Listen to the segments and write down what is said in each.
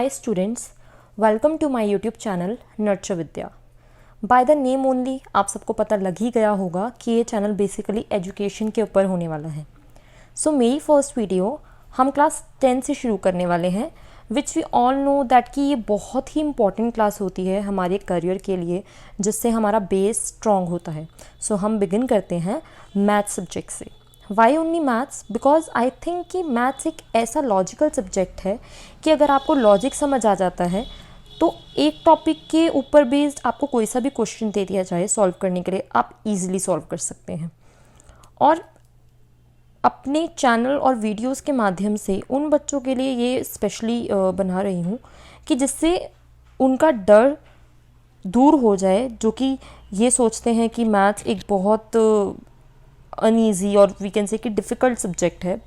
Hi students, welcome to my YouTube channel nurture Vidya. By the name only आप सबको पता लग ही गया होगा कि ये चैनल बेसिकली एजुकेशन के ऊपर होने वाला है। सो मेरी फर्स्ट वीडियो हम क्लास 10 से शुरू करने वाले हैं, which we all know that कि ये बहुत ही इंपॉर्टेंट क्लास होती है हमारे करियर के लिए, जिससे हमारा बेस स्ट्रॉन्ग होता है। सो हम बिगिन करते हैं मैथ्स सब्जेक्ट से। Why only maths? Because I think कि मैथ्स एक ऐसा लॉजिकल सब्जेक्ट है कि अगर आपको लॉजिक समझ आ जाता है तो एक टॉपिक के ऊपर बेस्ड आपको कोई सा भी क्वेश्चन दे दिया जाए सॉल्व करने के लिए, आप इजीली सॉल्व कर सकते हैं। और अपने चैनल और वीडियोस के माध्यम से उन बच्चों के लिए ये स्पेशली बना रही हूँ कि जिससे उनका डर दूर हो जाए, जो कि ये सोचते हैं कि मैथ्स एक बहुत अनईजी और वी कैन से कि डिफ़िकल्ट सब्जेक्ट है।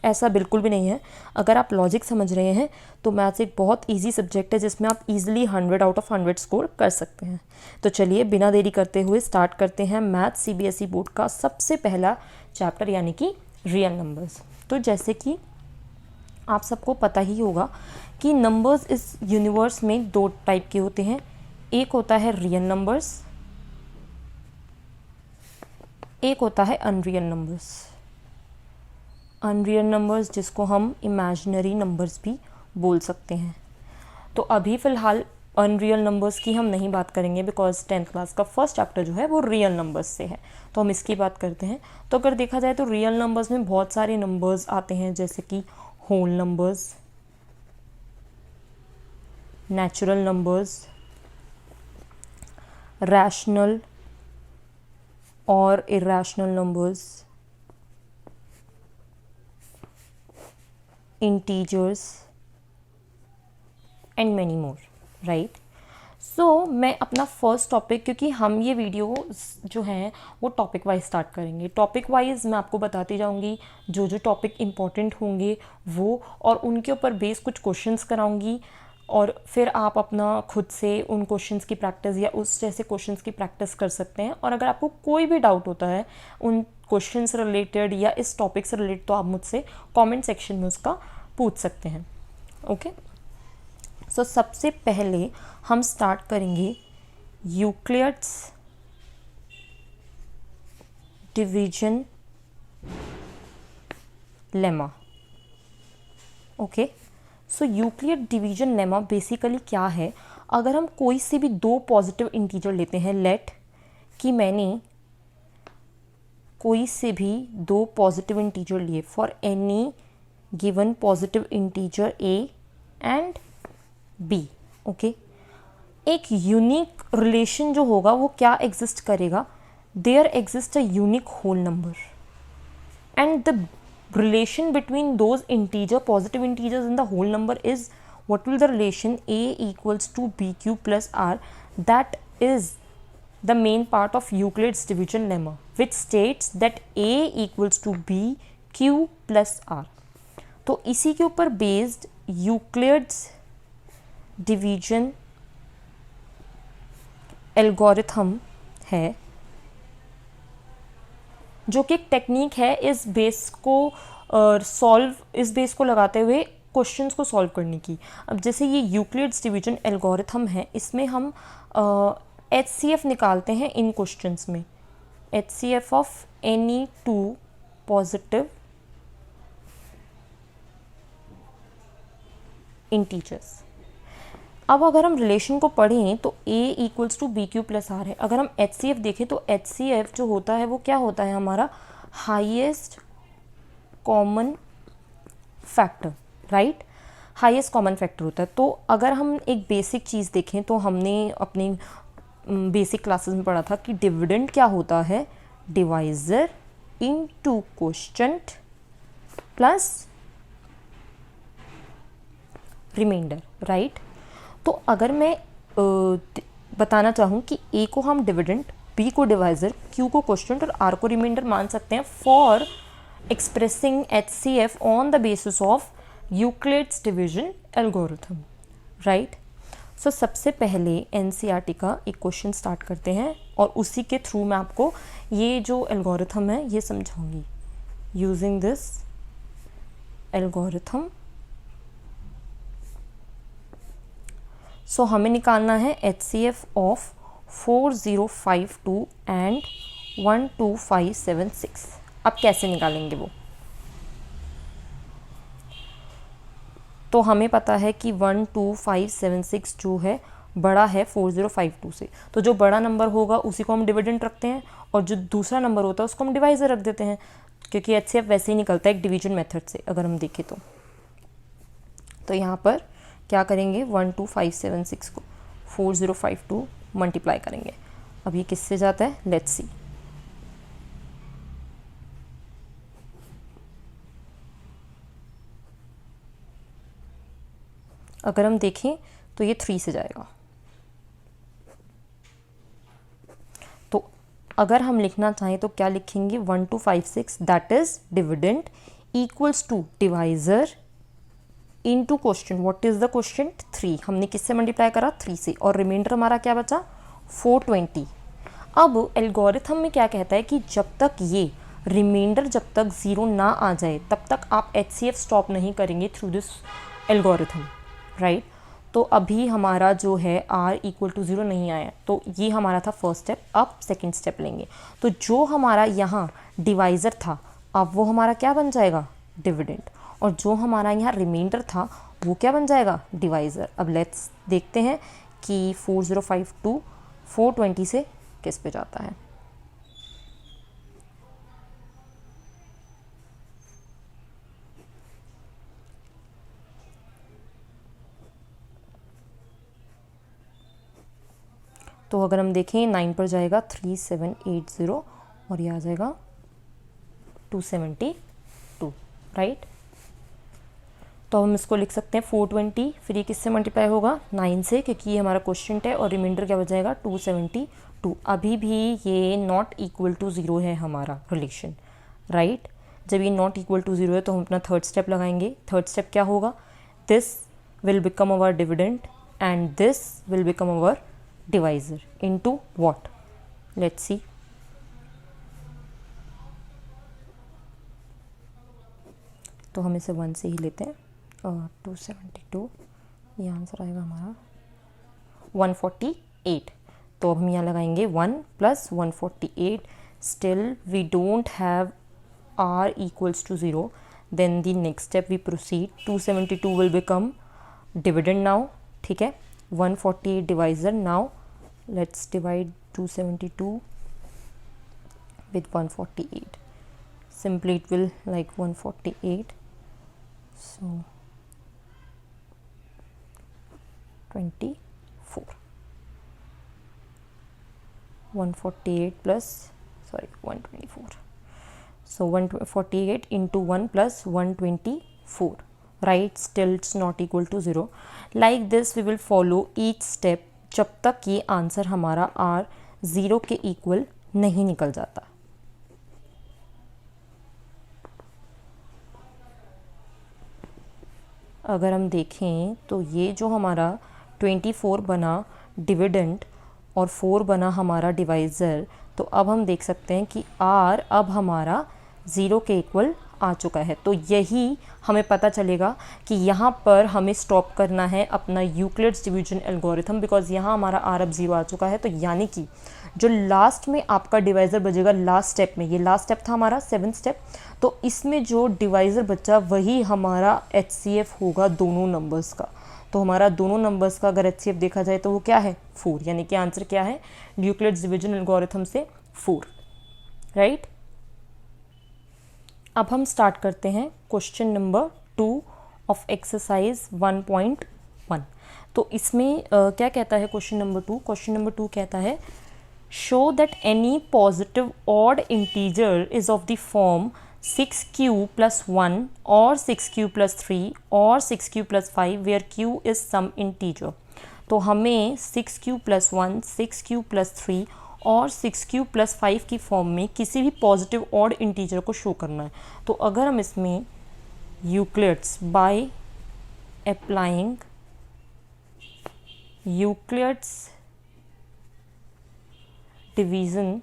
ऐसा बिल्कुल भी नहीं है। अगर आप लॉजिक समझ रहे हैं तो मैथ्स एक बहुत इजी सब्जेक्ट है जिसमें आप इजीली 100 आउट ऑफ 100 स्कोर कर सकते हैं। तो चलिए बिना देरी करते हुए स्टार्ट करते हैं मैथ्स सीबीएसई बोर्ड का सबसे पहला चैप्टर, यानी कि रियल नंबर्स। तो जैसे कि आप सबको पता ही होगा कि नंबर्स इस यूनिवर्स में दो टाइप के होते हैं। एक होता है रियल नंबर्स, एक होता है अनरियल नंबर्स। अनरियल नंबर्स जिसको हम इमेजिनरी नंबर्स भी बोल सकते हैं। तो अभी फ़िलहाल अनरियल नंबर्स की हम नहीं बात करेंगे, बिकॉज 10th क्लास का फर्स्ट चैप्टर जो है वो रियल नंबर्स से है, तो हम इसकी बात करते हैं। तो अगर देखा जाए तो रियल नंबर्स में बहुत सारे नंबर्स आते हैं, जैसे कि whole numbers, natural numbers, rational और irrational numbers, integers and many more, right. So मैं अपना फर्स्ट टॉपिक, क्योंकि हम ये वीडियो जो हैं वो टॉपिक वाइज स्टार्ट करेंगे। टॉपिक वाइज मैं आपको बताती जाऊंगी जो जो टॉपिक इम्पॉर्टेंट होंगे वो, और उनके ऊपर बेस कुछ क्वेश्चंस कराऊंगी, और फिर आप अपना खुद से उन क्वेश्चंस की प्रैक्टिस या उस जैसे क्वेश्चंस की प्रैक्टिस कर सकते हैं। और अगर आपको कोई भी डाउट होता है उन क्वेश्चन से रिलेटेड या इस टॉपिक से रिलेटेड, तो आप मुझसे कमेंट सेक्शन में उसका पूछ सकते हैं। ओके, सो सबसे पहले हम स्टार्ट करेंगे यूक्लिड्स डिवीजन लेमा। ओके, सो यूक्लिड डिवीजन लेमा बेसिकली क्या है? अगर हम कोई से भी दो पॉजिटिव इंटीजर लेते हैं, लेट कि मैंने कोई से भी दो पॉजिटिव इंटीजर लिए for any given positive integer A and B. Okay, एक यूनिक रिलेशन जो होगा वो क्या एग्जिस्ट करेगा? There exist a unique whole number, and the relation between those integer positive integers in the whole number is, what will the relation a equals to bq plus r? That is the main part of Euclid's division lemma, which states that a equals to bq plus r. तो इसी के ऊपर based Euclid's division algorithm है, जो कि एक technique है इस बेस को लगाते हुए क्वेश्चंस को सॉल्व करने की। अब जैसे ये यूक्लिड्स डिवीजन एल्गोरिथम है, इसमें हम HCF निकालते हैं इन क्वेश्चंस में, HCF of any two positive integers. अब अगर हम रिलेशन को पढ़ें तो a equals to b q plus r है। अगर हम HCF देखें तो HCF जो होता है वो क्या होता है? हमारा highest common factor, right. Highest common factor होता है। तो अगर हम एक बेसिक चीज़ देखें तो हमने अपनी बेसिक क्लासेस में पढ़ा था कि डिविडेंड क्या होता है? Divisor into quotient plus remainder, right. तो अगर मैं बताना चाहूँ कि a को हम डिविडेंड, b को डिवाइजर, q को क्वोशिएंट और r को रिमाइंडर मान सकते हैं for expressing HCF on the basis of Euclid's division algorithm, right. So सबसे पहले NCERT का एक क्वेश्चन स्टार्ट करते हैं और उसी के थ्रू मैं आपको ये जो एल्गोरिथम है ये समझाऊंगी। यूजिंग दिस एल्गोरिथम सो हमें निकालना है HCF ऑफ 4052 एंड 12576। अब कैसे निकालेंगे वो, तो हमें पता है कि 12576 जो है बड़ा है 4052 से, तो जो बड़ा नंबर होगा उसी को हम डिविडेंड रखते हैं और जो दूसरा नंबर होता है उसको हम डिवाइज़र रख देते हैं, क्योंकि HCF वैसे ही निकलता है एक डिवीजन मेथड से अगर हम देखें तो यहाँ पर क्या करेंगे 12576 को 4052 मल्टीप्लाई करेंगे। अब ये किससे जाता है, लेट्स सी। अगर हम देखें तो ये 3 से जाएगा, तो अगर हम लिखना चाहें तो क्या लिखेंगे 1256 that is dividend equals to divisor into question, what is the question 3, हमने किससे मल्टीप्लाई करा 3 से, और रिमाइंडर हमारा क्या बचा 420। अब एल्गोरिथम में क्या कहता है कि जब तक ये रिमाइंडर जब तक 0 ना आ जाए तब तक आप HCF स्टॉप नहीं करेंगे थ्रू दिस एल्गोरिथम, राइट। तो अभी हमारा जो है r इक्वल टू 0 नहीं आया, तो ये हमारा था फर्स्ट स्टेप। अब सेकंड स्टेप लेंगे, तो जो हमारा यहाँ डिवाइज़र था अब वो हमारा क्या बन जाएगा डिविडेंड, और जो हमारा यहाँ रिमाइंडर था वो क्या बन जाएगा डिवाइज़र। अब लेट्स देखते हैं कि 4052 420 से किस पे जाता है। तो अगर हम देखें 9 पर जाएगा 3780 और ये आ जाएगा 272, राइट। तो हम इसको लिख सकते हैं 420, फिर ये किससे मल्टीप्लाई होगा 9 से, क्योंकि ये हमारा क्वेश्चन है, और रिमाइंडर क्या बच 272। अभी भी ये नॉट इक्वल टू 0 है हमारा रिलेशन, राइट। जब ये नॉट इक्वल टू 0 है तो हम अपना थर्ड स्टेप लगाएंगे। थर्ड स्टेप क्या होगा, this will become our dividend and this will become our divisor into what, let's see. तो हम इसे 1 से ही लेते हैं, और 272 ये आंसर आएगा हमारा 148। तो अब हम यहाँ लगाएंगे 1 + 148, still we don't have r equals to 0, then the next step we proceed, 272 will become dividend now, ठीक है। 148 divisor, now let's divide 272 with 148, simply it will like 148, so 24, 148 plus 124, so 148 into 1 plus 124, right, still it's not equal to 0. Like this we will follow each step जब तक ये answer हमारा r 0 के equal नहीं निकल जाता। अगर हम देखें तो ये जो हमारा 24 बना डिविडेंड और 4 बना हमारा डिवाइज़र, तो अब हम देख सकते हैं कि r अब हमारा 0 के इक्वल आ चुका है। तो यही हमें पता चलेगा कि यहाँ पर हमें स्टॉप करना है अपना यूक्लिड्स डिवीजन एल्गोरिथम, बिकॉज यहाँ हमारा r अब 0 आ चुका है। तो यानी कि जो लास्ट में आपका डिवाइज़र बचेगा लास्ट स्टेप में, ये लास्ट स्टेप था हमारा 7th स्टेप, तो इसमें जो डिवाइज़र बचा वही हमारा HCF होगा दोनों नंबर्स का। तो हमारा दोनों नंबर्स का अगर HCF देखा जाए तो वो क्या है 4, यानी कि आंसर क्या है यूक्लिड्स डिवीजन एल्गोरिथम से 4, राइट। अब हम स्टार्ट करते हैं क्वेश्चन नंबर 2 ऑफ एक्सरसाइज 1.1। तो इसमें क्या कहता है क्वेश्चन नंबर 2? क्वेश्चन नंबर 2 कहता है show that any positive odd integer is of the form 6q + 1 और 6q + 3 और 6q + 5 where q is some integer. तो हमें 6q + 1, 6q + 3 और 6q + 5 की फॉर्म में किसी भी पॉजिटिव ऑड इंटीजर को शो करना है। तो अगर हम इसमें Euclid's by applying Euclid's division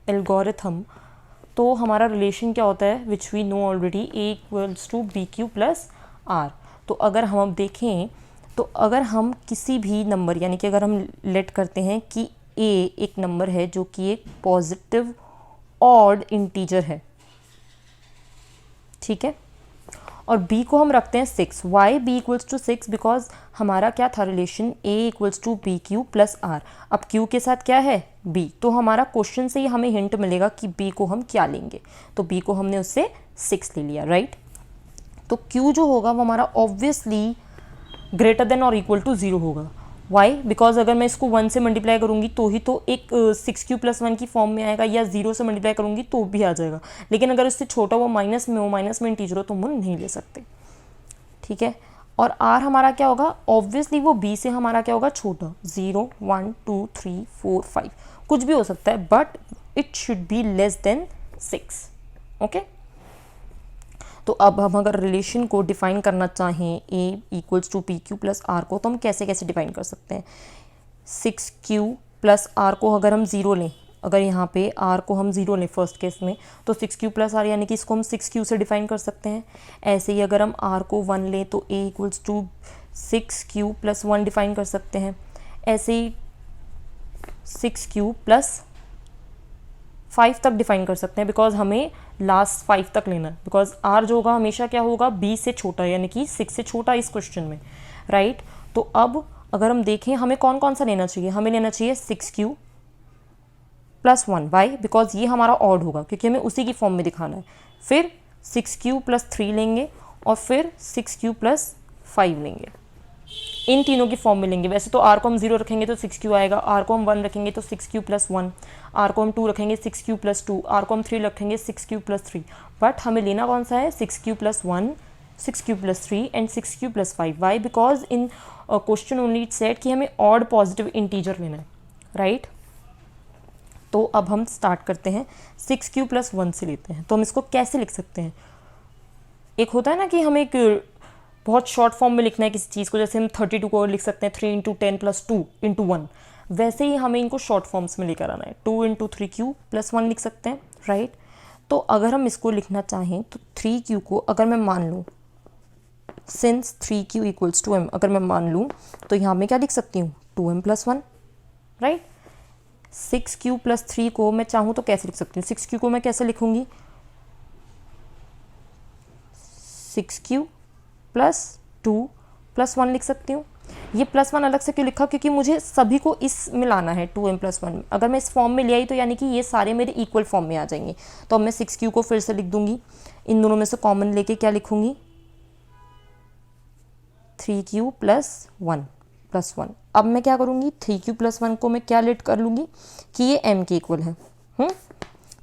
algorithm, तो हमारा रिलेशन क्या होता है which we know already, a = bq + r। तो तो अगर हम अब देखें तो अगर हम किसी भी नंबर यानी कि अगर हम लेट करते हैं कि a एक नंबर है जो कि एक पॉजिटिव ऑड इंटीजर है, ठीक है, और b को हम रखते हैं 6। Why b equals to 6? Because हमारा क्या था relation, a equals to b q plus r. अब q के साथ क्या है, b, तो हमारा क्वेश्चन से ही हमें हिंट मिलेगा कि b को हम क्या लेंगे, तो b को हमने उससे 6 ले लिया, राइट। तो q जो होगा वो हमारा ऑब्वियसली ग्रेटर देन और इक्वल टू 0 होगा। वाई? बिकॉज अगर मैं इसको 1 से मल्टीप्लाई करूंगी तो ही तो एक 6q प्लस 1 की फॉर्म में आएगा, या 0 से मल्टीप्लाई करूंगी तो भी आ जाएगा, लेकिन अगर उससे छोटा वो माइनस में हो, माइनस में इंटीजर हो, तो हम नहीं ले सकते, ठीक है। और r हमारा क्या होगा, ऑब्वियसली वो b से हमारा क्या होगा, छोटा, 0 1 2 3 4 5 कुछ भी हो सकता है, but it should be less than 6, okay. तो अब हम अगर रिलेशन को डिफाइन करना चाहें a equals to p q plus r को, तो हम कैसे कैसे डिफाइन कर सकते हैं। 6q प्लस आर को अगर हम 0 लें, अगर यहाँ पे r को हम 0 लें फर्स्ट केस में, तो 6q प्लस आर यानी कि इसको हम 6q से डिफाइन कर सकते हैं। ऐसे ही अगर हम r को 1 लें तो a equals to 6q plus 1 define कर सकते हैं। ऐसे ही 6q प्लस 5 तक डिफाइन कर सकते हैं, बिकॉज हमें लास्ट 5 तक लेना है, बिकॉज r जो होगा हमेशा क्या होगा, b से छोटा, यानी कि 6 से छोटा इस क्वेश्चन में, राइट। तो अब अगर हम देखें हमें कौन कौन सा लेना चाहिए, हमें लेना चाहिए 6q प्लस 1, वाई? बिकॉज ये हमारा ऑड होगा क्योंकि हमें उसी की फॉर्म में दिखाना है। फिर 6q प्लस 3 लेंगे और फिर 6q प्लस 5 लेंगे, इन तीनों की फॉर्म में लेंगे। वैसे तो r को हम 0 रखेंगे तो 6q आएगा, r को हम 1 रखेंगे तो 6q प्लस 1, r को हम 2 रखेंगे 6q प्लस 2, r को हम 3 रखेंगे 6q प्लस 3, बट हमें लेना कौन सा है, 6q plus 1, 6q plus 3 and 6q plus 5। Why? Because in question only it said कि हमें ऑड पॉजिटिव इंटीजर लेना है, राइट। तो अब हम स्टार्ट करते हैं, 6q प्लस 1 से लेते हैं। तो हम इसको कैसे लिख सकते हैं, एक होता है ना कि हमें एक बहुत शॉर्ट फॉर्म में लिखना है किसी चीज़ को, जैसे हम 32 को लिख सकते हैं 3 इंटू 10 प्लस 2 इंटू 1, वैसे ही हमें इनको शॉर्ट फॉर्म्स में लेकर आना है। 2 इंटू 3q प्लस 1 लिख सकते हैं, राइट। तो अगर हम इसको लिखना चाहें तो 3q को अगर मैं मान लूँ, since 3q equals to m, अगर मैं मान लूँ तो यहाँ में क्या लिख सकती हूँ, 2m plus 1, right. 6q plus 3 को मैं चाहूँ तो कैसे लिख सकती हूँ, 6q को मैं कैसे लिखूँगी, 6q प्लस 2 प्लस 1 लिख सकती हूँ। ये प्लस 1 अलग से क्यों लिखा, क्योंकि मुझे सभी को इस में लाना है 2m प्लस 1। अगर मैं इस फॉर्म में ले आई तो यानी कि ये सारे मेरे इक्वल फॉर्म में आ जाएंगे। तो अब मैं 6q को फिर से लिख दूंगी, इन दोनों में से कॉमन लेके क्या लिखूंगी, 3q प्लस 1 प्लस 1। अब मैं क्या करूँगी, 3q प्लस 1 को मैं क्या लेट कर लूँगी कि ये m के इक्वल है,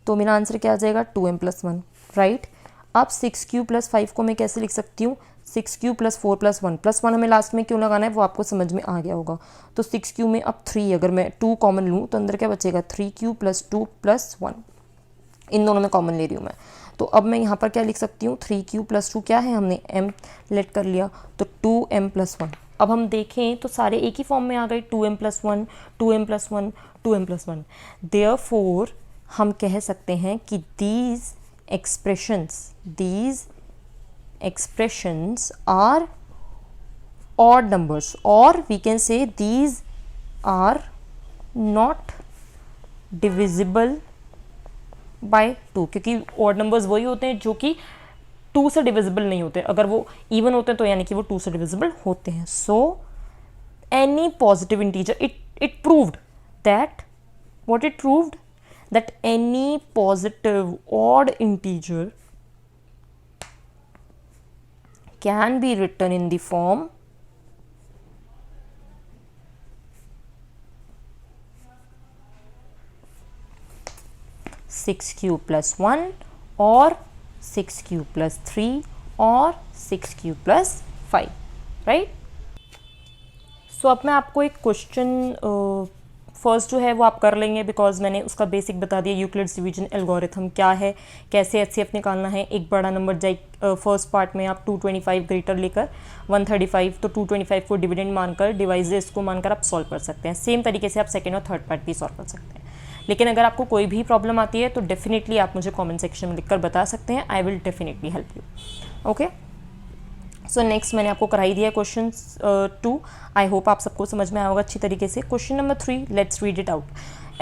तो मेरा आंसर क्या आ जाएगा, 2m प्लस 1, राइट। अब 6q प्लस 5 को मैं कैसे लिख सकती हूँ, 6q प्लस 4 प्लस 1, प्लस 1 हमें लास्ट में क्यों लगाना है वो आपको समझ में आ गया होगा। तो 6q में अब 3, अगर मैं 2 कॉमन लूँ तो अंदर क्या बचेगा, 3q प्लस 2 प्लस 1, इन दोनों में कॉमन ले रही हूँ मैं। तो अब मैं यहाँ पर क्या लिख सकती हूँ, 3q प्लस 2 क्या है, हमने m लेट कर लिया, तो 2m प्लस 1। अब हम देखें तो सारे एक ही फॉर्म में आ गए, 2m plus 1, 2m plus 1, 2m plus 1। Therefore हम कह सकते हैं कि these expressions are odd numbers, or we can say these are not divisible by 2, क्योंकि odd numbers वही होते हैं जो कि 2 से डिविजिबल नहीं होते, अगर वो इवन होते हैं तो यानी कि वो 2 से डिविजिबल होते हैं। So any positive integer, it proved that, what it proved, that any positive odd integer can be written in the form 6q plus 1 or 6q plus 3 और 6q plus 5, राइट। सो अब मैं आपको एक question first जो है वो आप कर लेंगे, बिकॉज मैंने उसका बेसिक बता दिया, यूक्लिड्स डिवीजन एल्गोरिथम क्या है, कैसे एचसीएफ निकालना है। एक बड़ा नंबर जाए फर्स्ट पार्ट में आप 225 ग्रेटर लेकर 135, तो 225 को डिविडेंड मानकर डिवाइजेस को मानकर आप सॉल्व कर सकते हैं। सेम तरीके से आप सेकेंड और थर्ड पार्ट भी सॉल्व कर सकते हैं। लेकिन अगर आपको कोई भी प्रॉब्लम आती है तो डेफिनेटली आप मुझे कमेंट सेक्शन में लिखकर बता सकते हैं, I will definitely help you, okay. So next मैंने आपको कराई दिया क्वेश्चन 2। आई होप आप सबको समझ में आया होगा अच्छी तरीके से। Question number 3, let's read it out.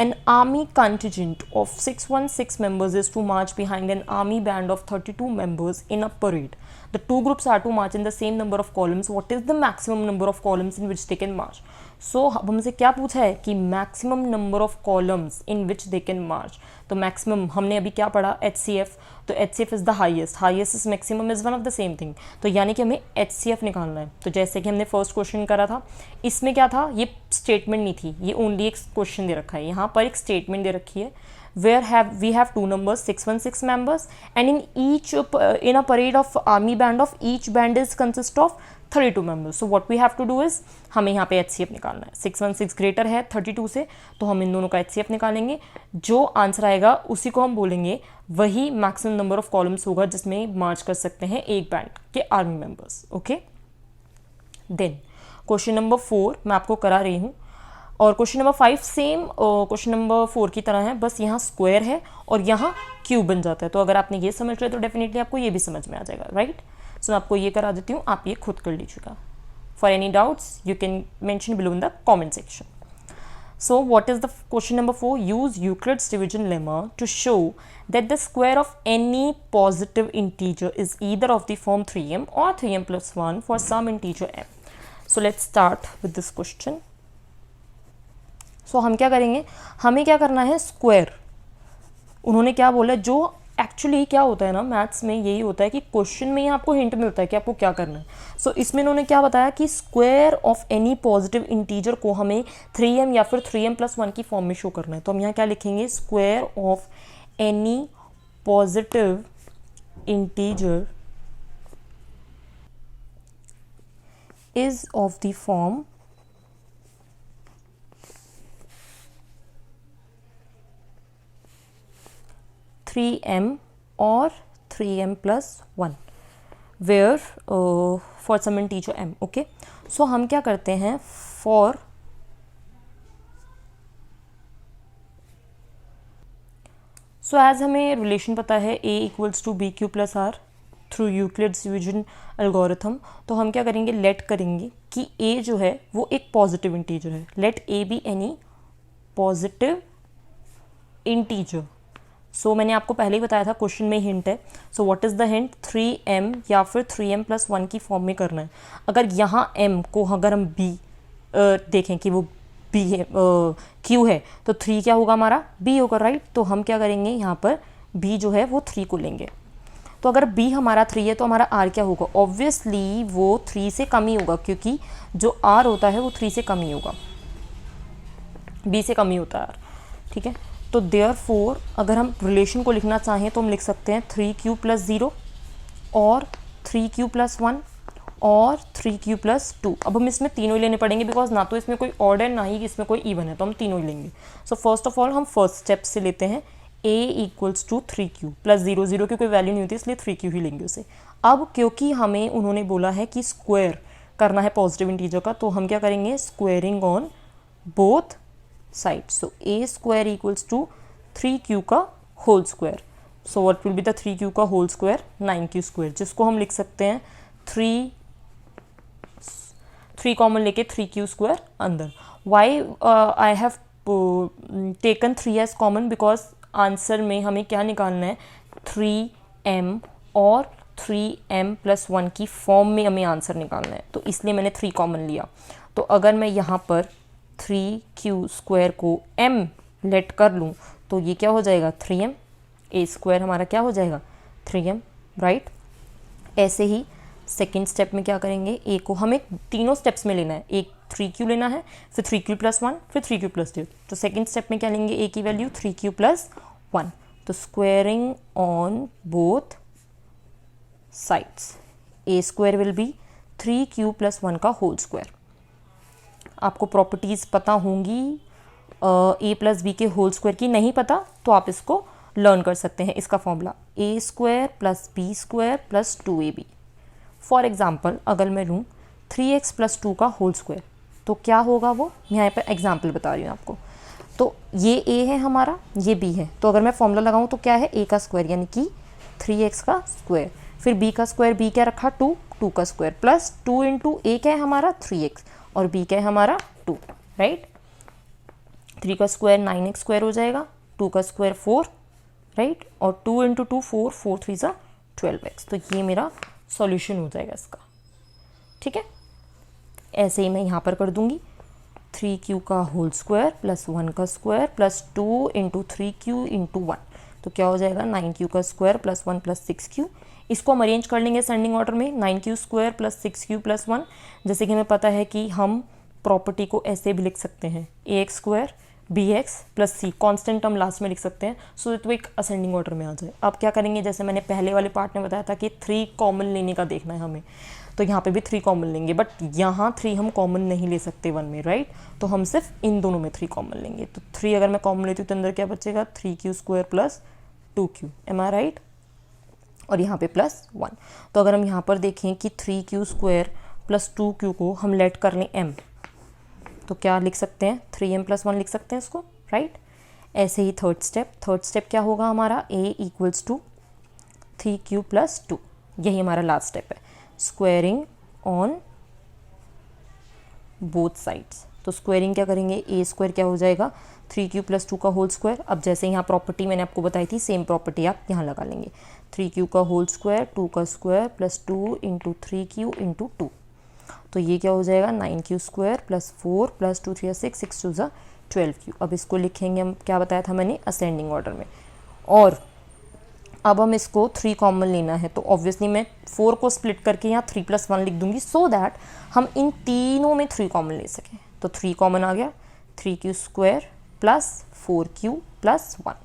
An army contingent of 616 members is to march behind an army band of 32 members in a parade. The two groups are to march in the same number of columns. What is the maximum number of columns in which they can march? So अब हमसे क्या पूछा है कि maximum number of columns in which they can march. तो maximum हमने अभी क्या पढ़ा, HCF, तो HCF is the highest, highest is maximum is one of the same thing. तो यानी कि हमें HCF निकालना है। तो जैसे कि हमने फर्स्ट क्वेश्चन करा था, इसमें क्या था, ये स्टेटमेंट नहीं थी, ये ओनली एक क्वेश्चन दे रखा है, यहाँ पर एक स्टेटमेंट दे रखी है। Where we have two numbers, 616 members, and in a parade of army band, of each band is consist of 32 members. So what we have to do is, हमें यहाँ पे HCF निकालना है। 616 ग्रेटर है 32 से, तो हम इन दोनों का HCF निकालेंगे। जो आंसर आएगा उसी को हम बोलेंगे, वही मैक्सिमम नंबर ऑफ कॉलम्स होगा जिसमें मार्च कर सकते हैं एक बैंड के army members. Okay, then question number 4 मैं आपको करा रही हूँ, और question number 5 same question number 4 की तरह है, बस यहाँ स्क्वायर है और यहाँ क्यूब बन जाता है। तो अगर आपने ये समझ लिया तो डेफिनेटली आपको ये भी समझ में आ जाएगा, राइट। सो मैं आपको ये करा देती हूँ, आप ये खुद कर लीजिएगा। For any doubts you can mention below in the comment section. So what is the question number 4, use Euclid's division lemma to show that the square of any positive integer is either of the form 3m और 3m plus 1 for some integer m। So let's start with this question. So हम क्या करेंगे, हमें क्या करना है, square. उन्होंने क्या बोला, जो एक्चुअली क्या होता है ना मैथ्स में, यही होता है कि क्वेश्चन में ही आपको हिंट मिलता है कि आपको क्या करना है। सो इसमें इन्होंने क्या बताया कि square of any positive integer को हमें 3m या फिर 3m plus 1 की फॉर्म में शो करना है। तो हम यहाँ क्या लिखेंगे, square of any positive integer is of the form 3m or 3m plus 1 where for some integer m। Okay, so हम क्या करते हैं, फॉर सो एज हमें रिलेशन पता है a equals to b q plus r through Euclid's division algorithm, तो हम क्या करेंगे, लेट करेंगे कि a जो है वो एक पॉजिटिव इंटीजर है। Let a be any positive integer. So मैंने आपको पहले ही बताया था, क्वेश्चन में हिंट है। So what is the hint, 3m या फिर 3m plus 1 की फॉर्म में करना है। अगर यहाँ m को अगर हम b देखें कि वो b है, q है, तो 3 क्या होगा हमारा, b होगा, राइट। तो हम क्या करेंगे, यहाँ पर b जो है वो 3 को लेंगे। तो अगर b हमारा 3 है तो हमारा r क्या होगा, ऑब्वियसली वो 3 से कम ही होगा, क्योंकि जो r होता है वो 3 से कम ही होगा, b से कम ही होता है r, ठीक है। तो देयरफॉर अगर हम रिलेशन को लिखना चाहें तो हम लिख सकते हैं 3q plus 0 और 3q plus 1 और 3q plus 2। अब हम इसमें तीनों ही लेने पड़ेंगे, बिकॉज ना तो इसमें कोई ऑड है ना ही इसमें कोई इवन है, तो हम तीनों ही लेंगे। सो फर्स्ट ऑफ ऑल हम फर्स्ट स्टेप से लेते हैं, a equals to 3q plus 0, 0 की कोई वैल्यू नहीं होती इसलिए 3q ही लेंगे उसे। अब क्योंकि हमें उन्होंने बोला है कि स्क्वायर करना है पॉजिटिव इंटीजर का, तो हम क्या करेंगे, squaring on both side. So a square equals to 3q का whole square. So what will be the 3q का होल स्क्वायर, 9q स्क्वायर, जिसको हम लिख सकते हैं 3 कॉमन लेके 3q स्क्वायर अंदर। Why I have taken 3 as common, because answer में हमें क्या निकालना है, 3m और 3m plus 1 की फॉर्म में हमें आंसर निकालना है, तो इसलिए मैंने 3 कॉमन लिया। तो अगर मैं यहाँ पर 3q स्क्वायर को m लेट कर लूँ तो ये क्या हो जाएगा, 3m, a स्क्वायर हमारा क्या हो जाएगा, 3m, राइट। ऐसे ही सेकेंड स्टेप में क्या करेंगे, a को हमें तीनों स्टेप्स में लेना है, एक 3q लेना है, फिर 3q plus 1, फिर 3q plus 2। तो सेकेंड स्टेप में क्या लेंगे, a की वैल्यू 3q plus 1। तो squaring on both sides, a square will be 3q plus 1 का होल स्क्वायर। आपको प्रॉपर्टीज़ पता होंगी a प्लस बी के होल स्क्वायर की, नहीं पता तो आप इसको लर्न कर सकते हैं। इसका formula a square plus b square plus 2ab। For example अगर मैं लूँ 3x plus 2 का होल स्क्वायर, तो क्या होगा वो, मैं यहाँ पर एग्जाम्पल बता रही हूँ आपको। तो ये a है हमारा, ये b है, तो अगर मैं फॉर्मूला लगाऊँ तो क्या है, a का स्क्वायर यानी कि 3x का स्क्वायर, फिर b का स्क्वायर, b क्या रखा 2, 2 का स्क्वायर प्लस 2 इंटू ए क्या है हमारा 3x और b क्या है हमारा 2, राइट। 3 का स्क्वायर 9x स्क्वायर हो जाएगा, 2 का स्क्वायर 4, राइट, और 2 इंटू 2 4, 4 3 सा 12x। तो ये मेरा सॉल्यूशन हो जाएगा इसका, ठीक है। ऐसे ही मैं यहाँ पर कर दूंगी 3q का होल स्क्वायर प्लस 1 का square plus 2 into 3q into 1, तो क्या हो जाएगा 9q का स्क्वायर प्लस 1 प्लस 6q। इसको हम अरेंज कर लेंगे असेंडिंग ऑर्डर में, 9q square plus 6q plus 1। जैसे कि हमें पता है कि हम प्रॉपर्टी को ऐसे भी लिख सकते हैं ax square bx plus c, constant term last में लिख सकते हैं, सो दैट वो एक असेंडिंग ऑर्डर में आ जाए। अब क्या करेंगे, जैसे मैंने पहले वाले पार्ट में बताया था कि 3 कॉमन लेने का देखना है हमें, तो यहाँ पे भी 3 कॉमन लेंगे, बट यहाँ 3 हम कॉमन नहीं ले सकते 1 में, राइट। तो हम सिर्फ इन दोनों में 3 कॉमन लेंगे। तो 3 अगर मैं कॉमन लेती हूँ तो अंदर क्या बचेगा 3q square plus 2q, am I right, और यहाँ पे प्लस 1। तो अगर हम यहाँ पर देखें कि 3q स्क्वायर प्लस 2q को हम लेट कर लें m, तो क्या लिख सकते हैं 3m प्लस 1 लिख सकते हैं इसको, राइट। ऐसे ही थर्ड स्टेप क्या होगा हमारा a equals to 3q plus 2, यही हमारा लास्ट स्टेप है, स्क्वायरिंग ऑन बोथ साइड्स। तो स्क्वायरिंग क्या करेंगे, a स्क्वायर क्या हो जाएगा 3q प्लस 2 का होल स्क्वायर। अब जैसे यहाँ प्रॉपर्टी मैंने आपको बताई थी, सेम प्रॉपर्टी आप यहाँ लगा लेंगे, 3q का होल स्क्वायर 2 का square plus 2 into 3q into 2, तो ये क्या हो जाएगा 9q square plus 4 plus 2 3 6 6 2 12q। अब इसको लिखेंगे हम, क्या बताया था मैंने, असेंडिंग ऑर्डर में। और अब हम इसको 3 कॉमन लेना है, तो ऑब्वियसली मैं 4 को स्प्लिट करके यहाँ 3 प्लस 1 लिख दूंगी, सो दैट हम इन तीनों में 3 कॉमन ले सकें। तो 3 कॉमन आ गया, 3q square plus 4q plus 1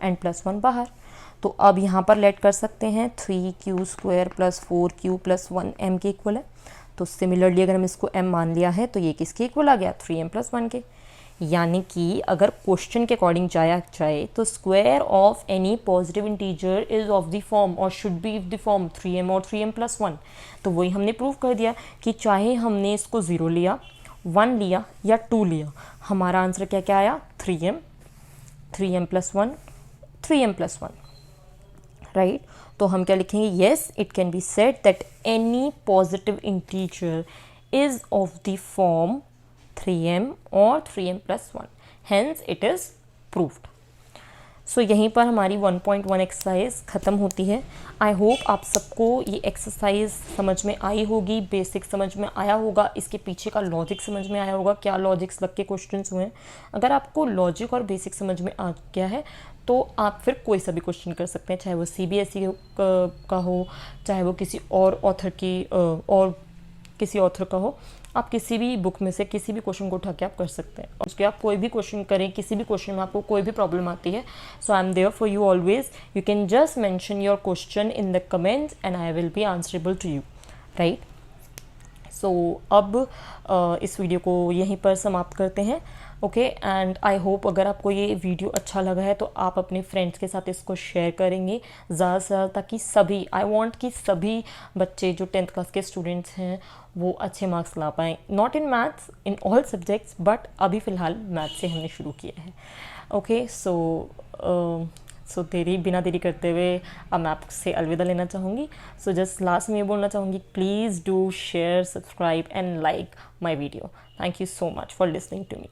and plus 1 बाहर। तो अब यहाँ पर लेट कर सकते हैं 3q square plus 4q plus 1 m के इक्वल है। तो सिमिलरली अगर हम इसको m मान लिया है तो ये किसके इक्वल आ गया 3m प्लस 1 के। यानी कि अगर क्वेश्चन के अकॉर्डिंग जाया जाए तो square of any positive integer is of the form और should be of the form 3m और 3m प्लस 1। तो वही हमने प्रूव कर दिया कि चाहे हमने इसको 0 लिया, 1 लिया या 2 लिया, हमारा आंसर क्या क्या आया 3m, 3m plus 1, 3m plus 1, right. तो हम क्या लिखेंगे, yes it can be said that any positive integer is of the form 3m और 3m plus 1, hence it is proved. So यहीं पर हमारी 1.1 एक्सरसाइज ख़त्म होती है। आई होप आप सबको ये एक्सरसाइज समझ में आई होगी, बेसिक समझ में आया होगा, इसके पीछे का लॉजिक समझ में आया होगा, क्या लॉजिक्स लग के क्वेश्चंस हुए हैं। अगर आपको लॉजिक और बेसिक समझ में आ गया है तो आप फिर कोई सा भी क्वेश्चन कर सकते हैं, चाहे वो CBSE का हो, चाहे वो किसी और ऑथर की और किसी ऑथर का हो। आप किसी भी बुक में से किसी भी क्वेश्चन को उठा के आप कर सकते हैं। और उसके आप कोई भी क्वेश्चन करें, किसी भी क्वेश्चन में आपको कोई भी प्रॉब्लम आती है, so I am there for you always. You can just mention your question in the comments and I will be answerable to you, right. So अब इस वीडियो को यहीं पर समाप्त करते हैं, ओके। एंड आई होप अगर आपको ये वीडियो अच्छा लगा है तो आप अपने फ्रेंड्स के साथ इसको शेयर करेंगे ज़्यादा से ज़्यादा, ताकि सभी, आई वांट कि सभी बच्चे जो 10th क्लास के स्टूडेंट्स हैं वो अच्छे मार्क्स ला पाएँ, not in maths, in all subjects, but अभी फ़िलहाल मैथ्स से हमने शुरू किया है, ओके। सो बिना देरी करते हुए अब मैं आपसे अलविदा लेना चाहूँगी। सो जस्ट लास्ट में ये बोलना चाहूँगी, please do share, subscribe and like my video. Thank you so much for listening to me.